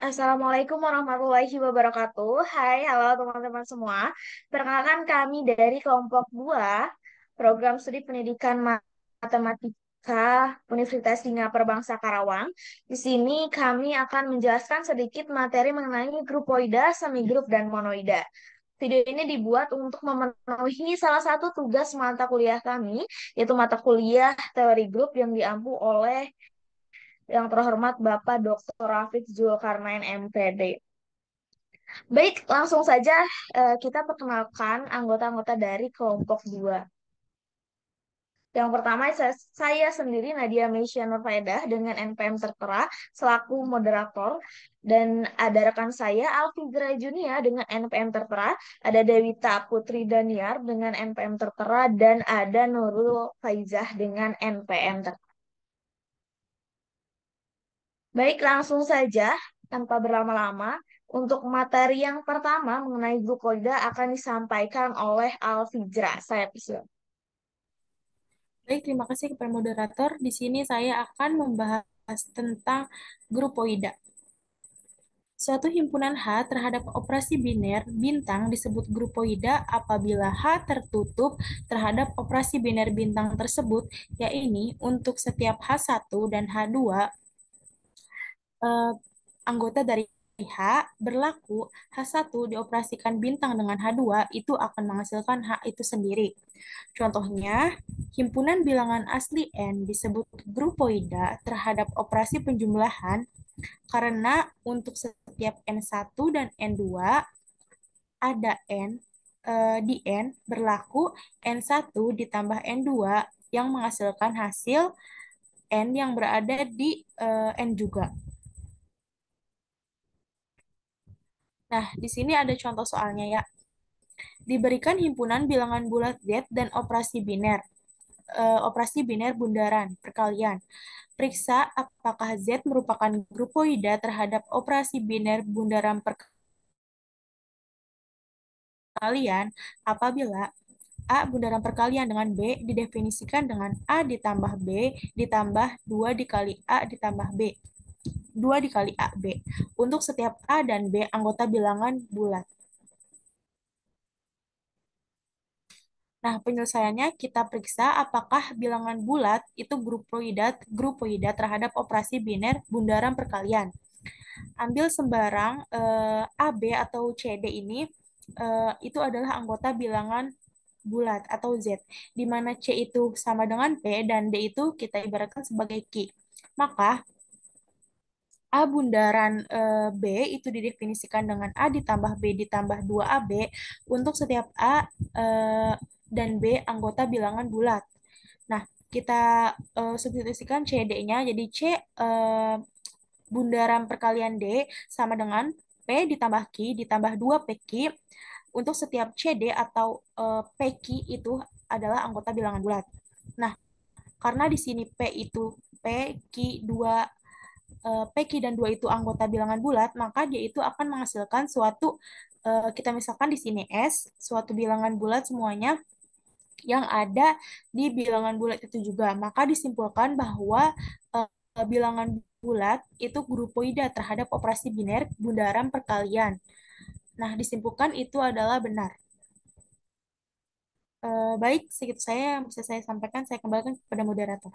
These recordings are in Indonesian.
Assalamualaikum warahmatullahi wabarakatuh. Hai, halo teman-teman semua. Perkenalkan kami dari kelompok 2 Program Studi Pendidikan Matematika Universitas Singapura Bangsa Karawang. Di sini kami akan menjelaskan sedikit materi mengenai grupoida, semigrup, dan monoida. Video ini dibuat untuk memenuhi salah satu tugas mata kuliah kami, yaitu mata kuliah teori grup yang diampu oleh yang terhormat Bapak Dr. Rafiq Zulkarnain MPD. Baik, langsung saja kita perkenalkan anggota-anggota dari kelompok 2. Yang pertama saya sendiri Nadia Meisya Nurfaedah dengan NPM tertera selaku moderator, dan ada rekan saya Alfidra Junia dengan NPM tertera, ada Dewita Putri Daniar dengan NPM tertera, dan ada Nurul Faizah dengan NPM tertera. Baik, langsung saja tanpa berlama-lama. Untuk materi yang pertama mengenai glukoida akan disampaikan oleh Alfijra. Saya persilakan. Baik, terima kasih kepada moderator. Di sini saya akan membahas tentang grupoida. Suatu himpunan H terhadap operasi biner bintang disebut grupoida apabila H tertutup terhadap operasi biner bintang tersebut, yaitu untuk setiap H1 dan H2 eh, anggota dari H berlaku H1 dioperasikan bintang dengan H2 itu akan menghasilkan H itu sendiri. Contohnya, himpunan bilangan asli N disebut grupoida terhadap operasi penjumlahan karena untuk setiap N1 dan N2 ada di N berlaku N1 ditambah N2 yang menghasilkan hasil N yang berada di N juga. Nah, di sini ada contoh soalnya ya. Diberikan himpunan bilangan bulat Z dan operasi biner bundaran perkalian. Periksa apakah Z merupakan grupoida terhadap operasi biner bundaran perkalian apabila A bundaran perkalian dengan B didefinisikan dengan A ditambah B ditambah 2 dikali A ditambah B. 2 dikali A, B. Untuk setiap A dan B anggota bilangan bulat. Nah, penyelesaiannya kita periksa apakah bilangan bulat itu grupoida terhadap operasi biner bundaran perkalian. Ambil sembarang AB atau CD ini itu adalah anggota bilangan bulat atau Z, di mana C itu sama dengan P dan D itu kita ibaratkan sebagai Q. Maka A bundaran B itu didefinisikan dengan A ditambah B ditambah 2AB untuk setiap A dan B anggota bilangan bulat. Nah, kita substitusikan CD-nya jadi C bundaran perkalian D sama dengan P ditambah Q ditambah 2PQ untuk setiap CD atau PQ itu adalah anggota bilangan bulat. Nah, karena di sini P itu PQ 2 PQ dan 2 itu anggota bilangan bulat, maka dia itu akan menghasilkan suatu kita misalkan di sini S, suatu bilangan bulat semuanya yang ada di bilangan bulat itu juga. Maka disimpulkan bahwa bilangan bulat itu grupoida terhadap operasi biner bundaran perkalian. Nah, disimpulkan itu adalah benar. Baik, segitu saya yang bisa saya sampaikan. Saya kembalikan kepada moderator.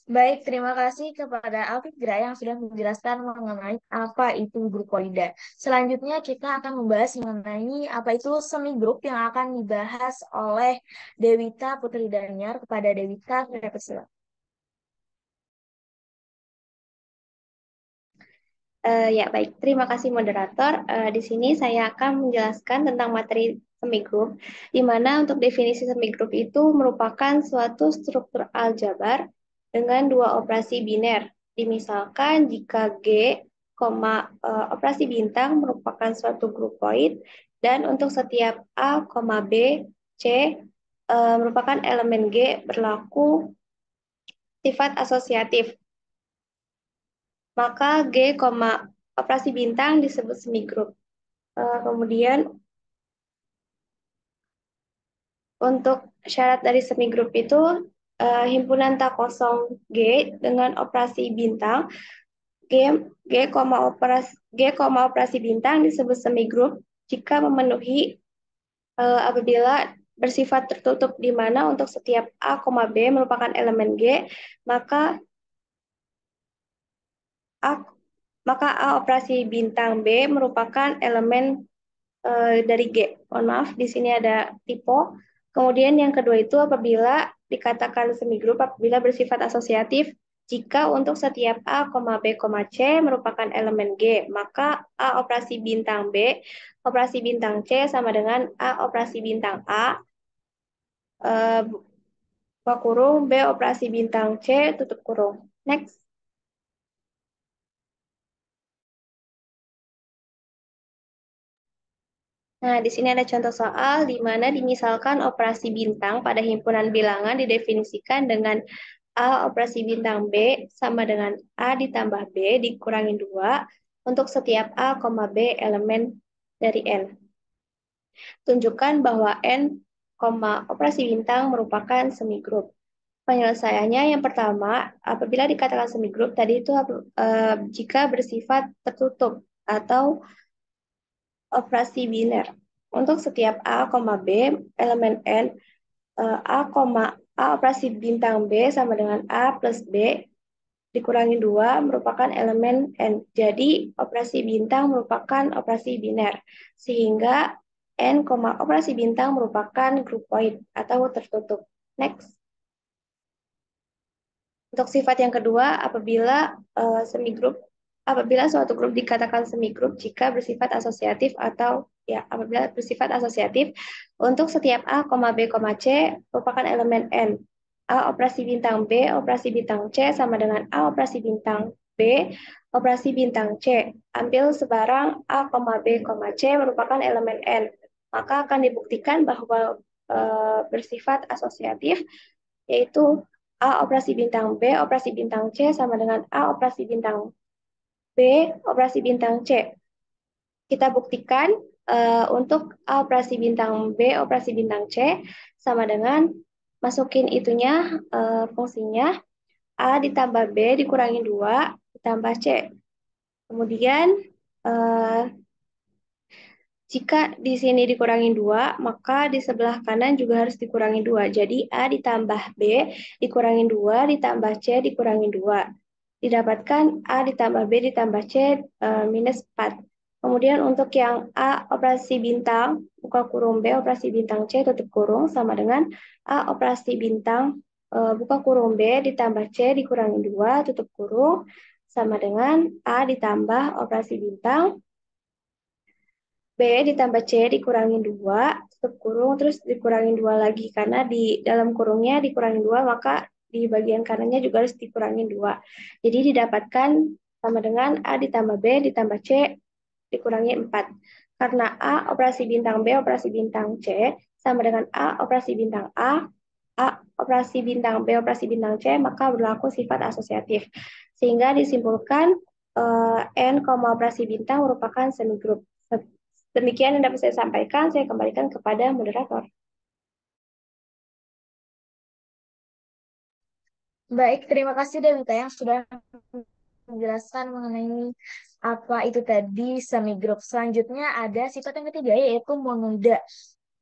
Baik, terima kasih kepada Alfijra yang sudah menjelaskan mengenai apa itu glukoida. Selanjutnya kita akan membahas mengenai apa itu semigrup yang akan dibahas oleh Dewita Putri Daniar. Kepada Dewita, saya persilakan. Ya, baik. Terima kasih moderator. Di sini saya akan menjelaskan tentang materi semigrup, di mana untuk definisi semigrup itu merupakan suatu struktur aljabar dengan dua operasi biner. Dimisalkan jika G, operasi bintang merupakan suatu grupoid, dan untuk setiap A, B, C merupakan elemen G berlaku sifat asosiatif. Maka G, operasi bintang disebut semigrup. Kemudian Untuk syarat dari semigrup itu himpunan tak kosong G dengan operasi bintang G, G, operasi bintang disebut semigrup jika memenuhi apabila bersifat tertutup di mana untuk setiap A, B merupakan elemen G, maka A, A operasi bintang B merupakan elemen dari G. Mohon maaf, di sini ada typo. Kemudian yang kedua itu apabila dikatakan semigrup apabila bersifat asosiatif jika untuk setiap A, B, C merupakan elemen G, maka A operasi bintang B, operasi bintang C sama dengan A operasi bintang A, buka kurung, B operasi bintang C, tutup kurung. Next. Nah, di sini ada contoh soal di mana dimisalkan operasi bintang pada himpunan bilangan didefinisikan dengan A operasi bintang B sama dengan A ditambah B dikurangi 2 untuk setiap A, B elemen dari N. Tunjukkan bahwa N, operasi bintang merupakan semigrup. Penyelesaiannya yang pertama, apabila dikatakan semigrup, tadi itu jika bersifat tertutup atau operasi biner. Untuk setiap A, B elemen N, A, A operasi bintang B sama dengan A plus B dikurangi 2 merupakan elemen N. Jadi operasi bintang merupakan operasi biner. Sehingga N, operasi bintang merupakan grupoid atau tertutup. Next. Untuk sifat yang kedua, apabila suatu grup dikatakan semigrup jika bersifat asosiatif atau apabila bersifat asosiatif untuk setiap A, B, C merupakan elemen N. A operasi bintang B, operasi bintang C sama dengan A operasi bintang B, operasi bintang C. Ambil sebarang A, B, C merupakan elemen N. Maka akan dibuktikan bahwa bersifat asosiatif, yaitu A operasi bintang B, operasi bintang C sama dengan A operasi bintang B, operasi bintang C. Kita buktikan untuk A operasi bintang B, operasi bintang C sama dengan masukin itunya fungsinya A ditambah B dikurangi 2 ditambah C. Kemudian jika di sini dikurangi 2, maka di sebelah kanan juga harus dikurangi 2. Jadi A ditambah B dikurangi 2 ditambah C dikurangi 2. Didapatkan A ditambah B ditambah C minus 4. Kemudian untuk yang A operasi bintang, buka kurung B operasi bintang C tutup kurung sama dengan A operasi bintang buka kurung B ditambah C dikurangi 2 tutup kurung sama dengan A ditambah operasi bintang B ditambah C dikurangi 2, tutup kurung, terus dikurangi 2 lagi. Karena di dalam kurungnya dikurangi 2, maka di bagian kanannya juga harus dikurangi 2. Jadi didapatkan sama dengan A ditambah B ditambah C dikurangi 4. Karena A operasi bintang B operasi bintang C sama dengan A operasi bintang A operasi bintang B operasi bintang C, maka berlaku sifat asosiatif. Sehingga disimpulkan N, operasi bintang merupakan semigrup. Demikian yang dapat saya sampaikan, saya kembalikan kepada moderator. Baik, terima kasih Dewita yang sudah menjelaskan mengenai apa itu tadi semigrup. Selanjutnya ada sifat yang ketiga yaitu monoida.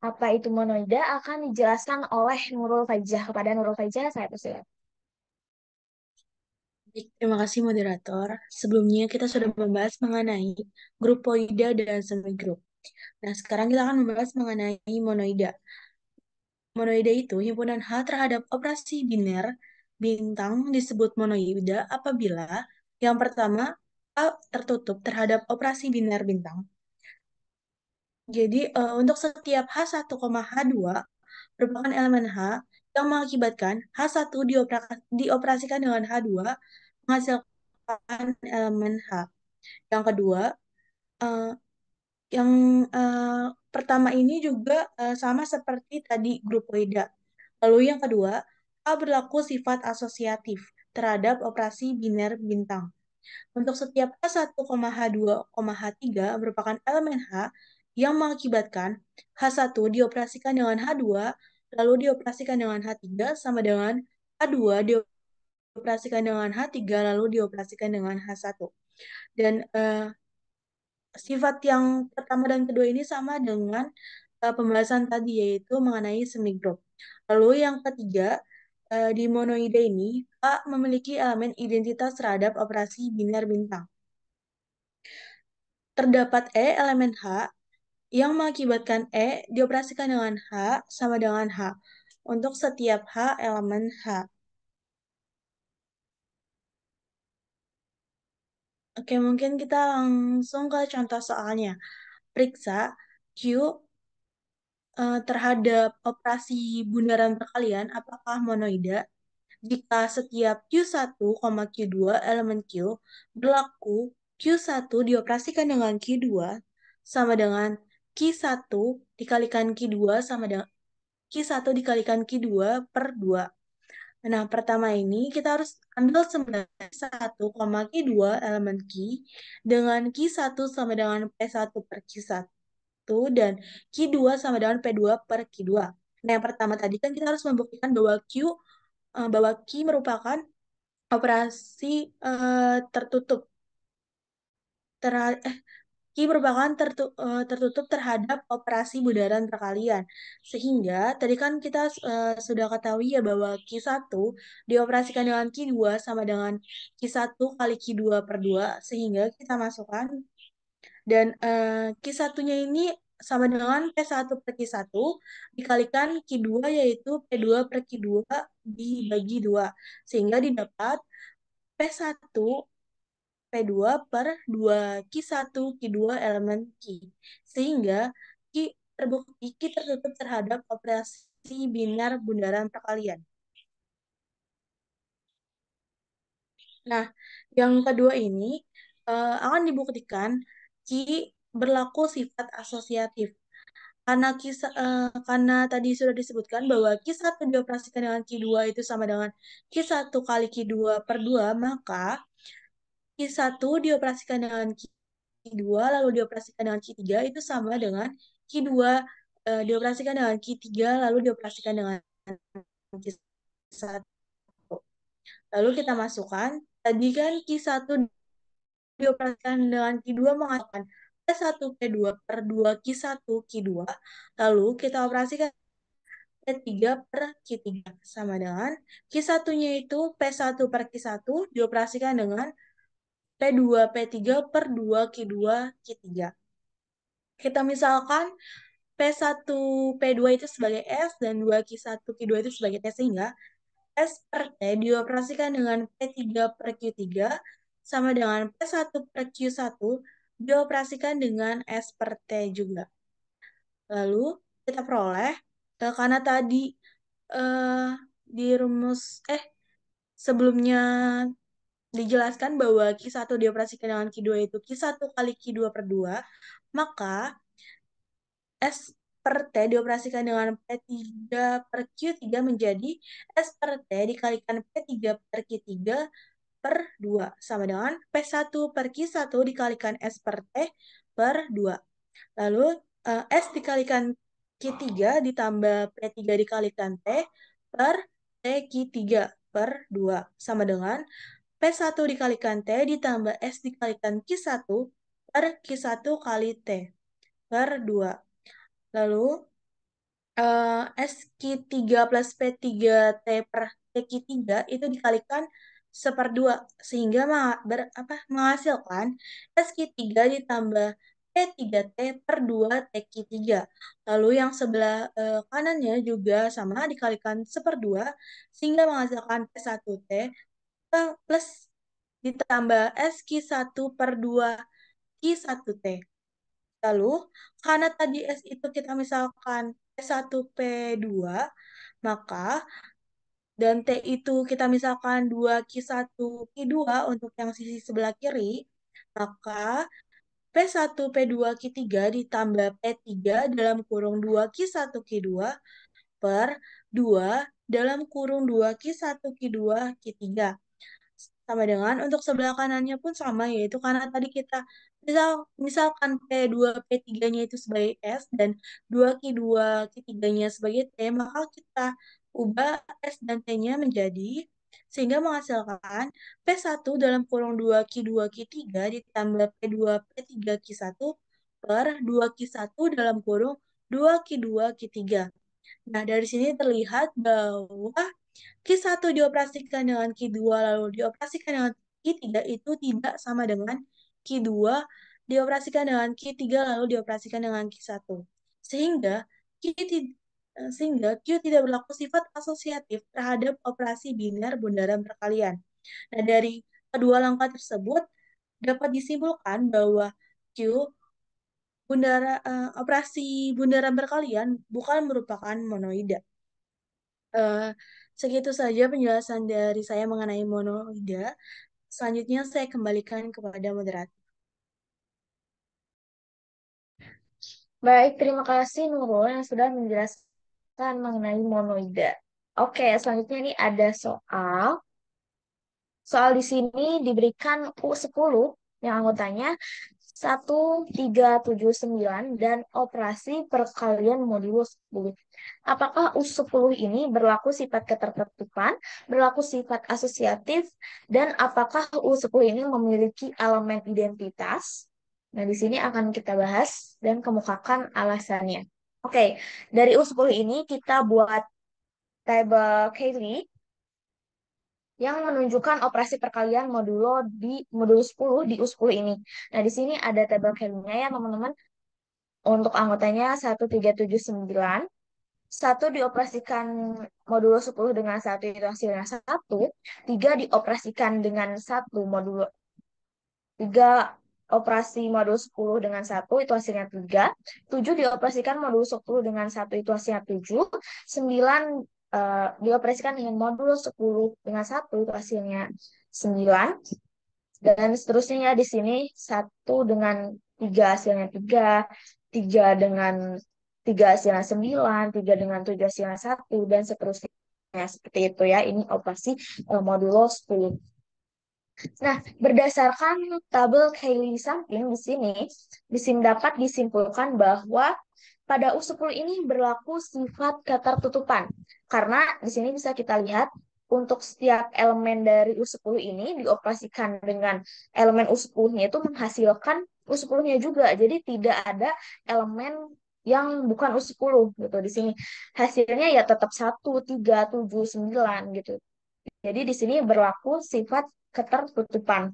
Apa itu monoida akan dijelaskan oleh Nurul Faiza. Kepada Nurul Faiza, saya persilakan. Baik, terima kasih moderator. Sebelumnya kita sudah membahas mengenai grupoida dan semigrup. Nah, sekarang kita akan membahas mengenai monoida. Monoida itu himpunan H terhadap operasi biner bintang disebut monoida apabila yang pertama A tertutup terhadap operasi biner bintang. Jadi untuk setiap H1, H2 merupakan elemen H yang mengakibatkan H1 dioperasikan dengan H2 menghasilkan elemen H. Yang kedua, eh, yang pertama ini juga sama seperti tadi grupoida. Lalu yang kedua, A berlaku sifat asosiatif terhadap operasi biner bintang. Untuk setiap H1, H2, H3 merupakan elemen H yang mengakibatkan H1 dioperasikan dengan H2 lalu dioperasikan dengan H3 sama dengan H2 dioperasikan dengan H3 lalu dioperasikan dengan H1. Dan sifat yang pertama dan kedua ini sama dengan pembahasan tadi, yaitu mengenai semigroup. Lalu yang ketiga, di monoide ini, A memiliki elemen identitas terhadap operasi biner bintang. Terdapat elemen H yang mengakibatkan dioperasikan dengan H sama dengan H untuk setiap H elemen H. Oke, mungkin kita langsung ke contoh soalnya. Periksa Q terhadap operasi bundaran perkalian apakah monoida jika setiap Q1, Q2 elemen Q berlaku Q1 dioperasikan dengan Q2 sama dengan Q1 dikalikan Q2 sama dengan Q1 dikalikan Q2 per 2. Nah, pertama ini kita harus ambil sebenarnya 1, Q2 elemen Q dengan Q1 sama dengan P1 per Q1 dan Q2 sama dengan P2 per Q2. Nah, yang pertama tadi kan kita harus membuktikan bahwa Q merupakan operasi tertutup. Q merupakan tertutup terhadap operasi bundaran perkalian. Sehingga tadi kan kita sudah ketahui ya bahwa Q1 dioperasikan dengan Q2 sama dengan Q1 kali Q2 per 2. Sehingga kita masukkan. Dan Q1-nya ini sama dengan P1 per Q1 dikalikan Q2 yaitu P2 per Q2 dibagi 2. Sehingga didapat P1 P2 per 2 Q1 Q2 elemen Q. Sehingga Q terbukti Q tertutup terhadap operasi biner bundaran perkalian. Nah, yang kedua ini akan dibuktikan Q berlaku sifat asosiatif. Karena tadi sudah disebutkan bahwa Q1 dioperasikan dengan Q2 itu sama dengan Q1 kali Q2 per 2, maka Q1 dioperasikan dengan Q2 lalu dioperasikan dengan Q3 itu sama dengan Q2 dioperasikan dengan Q3 lalu dioperasikan dengan Q1. Lalu kita masukkan, tadi kan Q1 dioperasikan dengan Q2 mengatakan P1 P2 per 2 Q1 Q2. Lalu kita operasikan P3 per Q3 sama dengan Q1-nya itu P1 per Q1 dioperasikan dengan P2 P3 per 2 Q2 Q3. Kita misalkan P1 P2 itu sebagai S dan 2 Q1 Q2 itu sebagai T, sehingga S per T dioperasikan dengan P3 per Q3 sama dengan P1 per Q1 dioperasikan dengan S per T juga. Lalu kita peroleh karena tadi eh, di rumus sebelumnya dijelaskan bahwa Q1 dioperasikan dengan Q2 itu Q1 kali Q2 per 2, maka S per T dioperasikan dengan P3 per Q3 menjadi S per T dikalikan P3 per Q3 per 2 sama dengan P1 per Q1 dikalikan S per T per 2. Lalu S dikalikan Q3 ditambah P3 dikalikan T per T Q3 per 2 sama dengan P1 dikalikan T ditambah S dikalikan Q1 per Q1 kali T per 2. Lalu SQ3 plus P3T per TQ3 itu dikalikan seperdua sehingga menghasilkan SQ3 ditambah P3T per 2 TQ3. Lalu yang sebelah kanannya juga sama dikalikan seperdua sehingga menghasilkan P1T plus ditambah SQ1 per 2 Q1T. Lalu, karena tadi S itu kita misalkan P1 P2, maka dan T itu kita misalkan 2 Q1 Q2 untuk yang sisi sebelah kiri, maka P1 P2 Q3 ditambah P3 dalam kurung 2 Q1 Q2 per 2 dalam kurung 2 Q1 Q2 Q3. sama dengan untuk sebelah kanannya pun sama, yaitu karena tadi kita misalkan P2P3-nya itu sebagai S dan 2Q2 Q3-nya sebagai T, maka kita ubah S dan T-nya menjadi, sehingga menghasilkan P1 dalam kurung 2Q2 Q3 ditambah P2P3 Q1 per 2Q1 dalam kurung 2Q2 Q3. Nah, dari sini terlihat bahwa Q1 dioperasikan dengan Q2 lalu dioperasikan dengan Q3 itu tidak sama dengan Q2 dioperasikan dengan Q3 lalu dioperasikan dengan Q1. Sehingga Q tidak berlaku sifat asosiatif terhadap operasi biner bundaran perkalian. Nah, dari kedua langkah tersebut dapat disimpulkan bahwa Q operasi bundaran perkalian bukan merupakan monoida. Eh, Segitu saja penjelasan dari saya mengenai monoida. Selanjutnya saya kembalikan kepada moderator. Baik, terima kasih Nurul yang sudah menjelaskan mengenai monoida. Oke, selanjutnya ini ada soal. Soal di sini diberikan U10 yang anggotanya 1379 dan operasi perkalian modulo 10. Apakah U10 ini berlaku sifat ketertutupan, berlaku sifat asosiatif, dan apakah U10 ini memiliki elemen identitas? Nah, di sini akan kita bahas dan kemukakan alasannya. Oke, dari U10 ini kita buat tabel Cayley yang menunjukkan operasi perkalian modulo 10 di U10 ini. Nah, di sini ada tabel Cayley-nya ya, teman-teman. Untuk anggotanya 1779. Satu dioperasikan modulo 10 dengan satu itu hasilnya satu. Tiga dioperasikan dengan satu modulo 3 operasi modul 10 dengan satu itu hasilnya 3. 7 dioperasikan modul 10 dengan satu itu hasilnya 7. 9 dioperasikan dengan modul 10 dengan satu itu hasilnya 9. Dan seterusnya ya di sini 1 dengan 3 hasilnya 3. 3 dengan 3 hasilnya 9. 3 dengan 7 hasilnya 1. Dan seterusnya seperti itu ya. Ini operasi modulo 10. Nah, berdasarkan tabel Cayley sampling di sini dapat disimpulkan bahwa pada U10 ini berlaku sifat ketertutupan. Karena di sini bisa kita lihat untuk setiap elemen dari U10 ini dioperasikan dengan elemen U10-nya itu menghasilkan U10-nya juga. Jadi tidak ada elemen yang bukan U10 gitu di sini. Hasilnya ya tetap 1, 3, 7, 9 gitu. Jadi di sini berlaku sifat ketertutupan.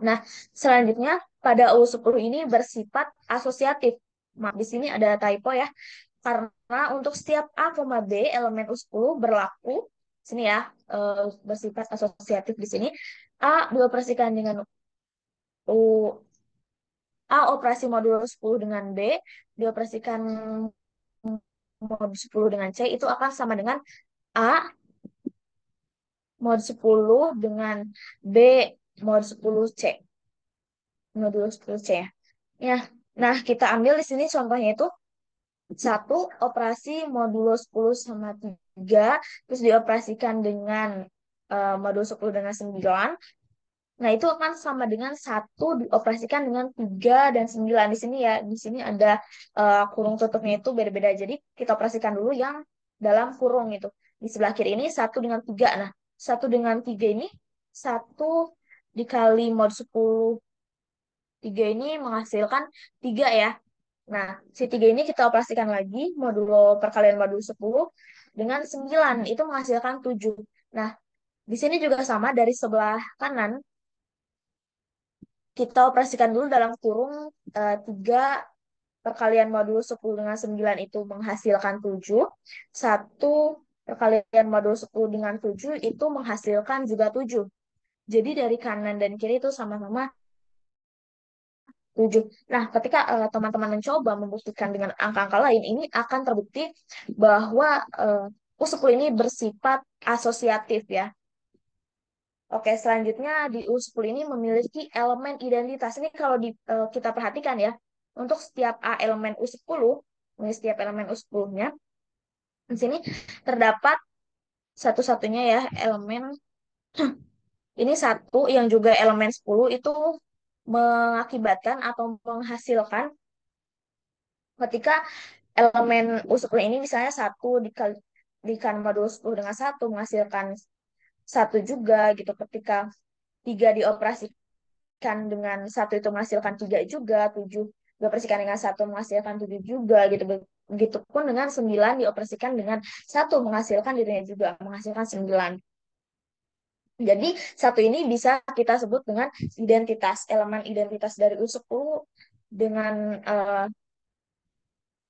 Nah, selanjutnya pada U10 ini bersifat asosiatif. Maaf, di sini ada typo ya. Karena untuk setiap A, B elemen U10 berlaku sini ya, bersifat asosiatif di sini. A dioperasikan dengan U A operasi modulo 10 dengan B dioperasikan modulo 10 dengan C itu akan sama dengan A mod 10 dengan B mod 10C. Modulo 10C ya. Ya. Nah, kita ambil di sini contohnya itu satu operasi modulo 10 sama 3 terus dioperasikan dengan modulo 10 dengan 9. Nah, itu akan sama dengan satu dioperasikan dengan 3 dan 9 di sini ya. Di sini ada kurung tutupnya itu beda-beda. Jadi, kita operasikan dulu yang dalam kurung itu. Di sebelah kiri ini satu dengan 3. Nah, satu dengan 3 ini satu dikali mod 10 3 ini menghasilkan 3 ya. Nah, si 3 ini kita operasikan lagi modulo perkalian modulo 10 dengan 9 itu menghasilkan 7. Nah, di sini juga sama dari sebelah kanan kita operasikan dulu dalam kurung 3 perkalian modulo 10 dengan 9 itu menghasilkan 7. Satu perkalian modulo 10 dengan 7 itu menghasilkan juga 7. Jadi dari kanan dan kiri itu sama-sama 7. Nah, ketika teman-teman mencoba membuktikan dengan angka-angka lain, ini akan terbukti bahwa U10 ini bersifat asosiatif ya. Oke, selanjutnya di U10 ini memiliki elemen identitas. Ini kalau kita perhatikan ya, untuk setiap A elemen U10, ini setiap elemen U10-nya, di sini terdapat satu-satunya ya elemen ini satu yang juga elemen 10 itu mengakibatkan atau menghasilkan ketika elemen U10 ini misalnya satu dikalikan modul 10 dengan satu menghasilkan satu juga gitu. Ketika tiga dioperasikan dengan satu itu menghasilkan tiga juga, tujuh dioperasikan dengan satu menghasilkan tujuh juga gitu. Begitupun dengan 9 dioperasikan dengan satu menghasilkan dirinya juga menghasilkan 9. Jadi satu ini bisa kita sebut dengan identitas, elemen identitas dari U10 dengan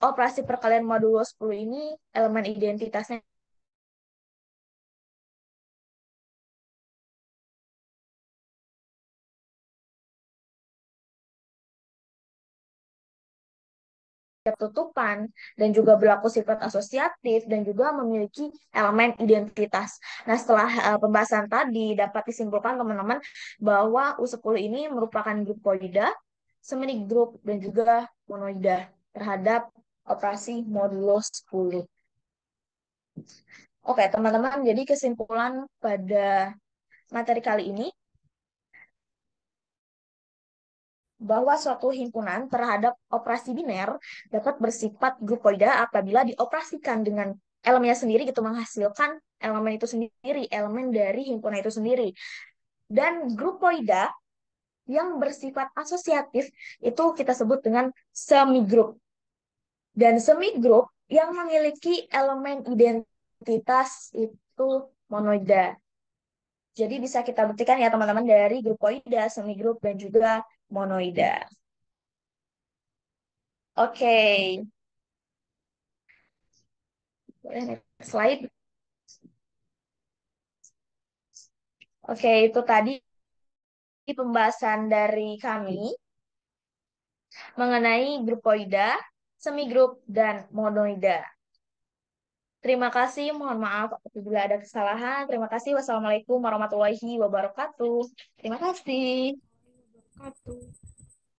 operasi perkalian modulo 10 ini elemen identitasnya tutupan dan juga berlaku sifat asosiatif dan juga memiliki elemen identitas. Nah, setelah pembahasan tadi dapat disimpulkan teman-teman bahwa U10 ini merupakan grupoida, semigrup dan juga monoida terhadap operasi modulo 10. Oke, teman-teman, jadi kesimpulan pada materi kali ini bahwa suatu himpunan terhadap operasi biner dapat bersifat grupoida apabila dioperasikan dengan elemennya sendiri gitu menghasilkan elemen itu sendiri, elemen dari himpunan itu sendiri. Dan grupoida yang bersifat asosiatif itu kita sebut dengan semigrup. Dan semigrup yang memiliki elemen identitas itu monoida. Jadi bisa kita buktikan ya teman-teman dari grupoida, semigrup, dan juga monoida. Oke, boleh next slide. Oke, itu tadi pembahasan dari kami mengenai grupoida, semigrup, dan monoida. Terima kasih, mohon maaf apabila ada kesalahan. Terima kasih. Wassalamualaikum warahmatullahi wabarakatuh. Terima kasih. Wabarakatuh.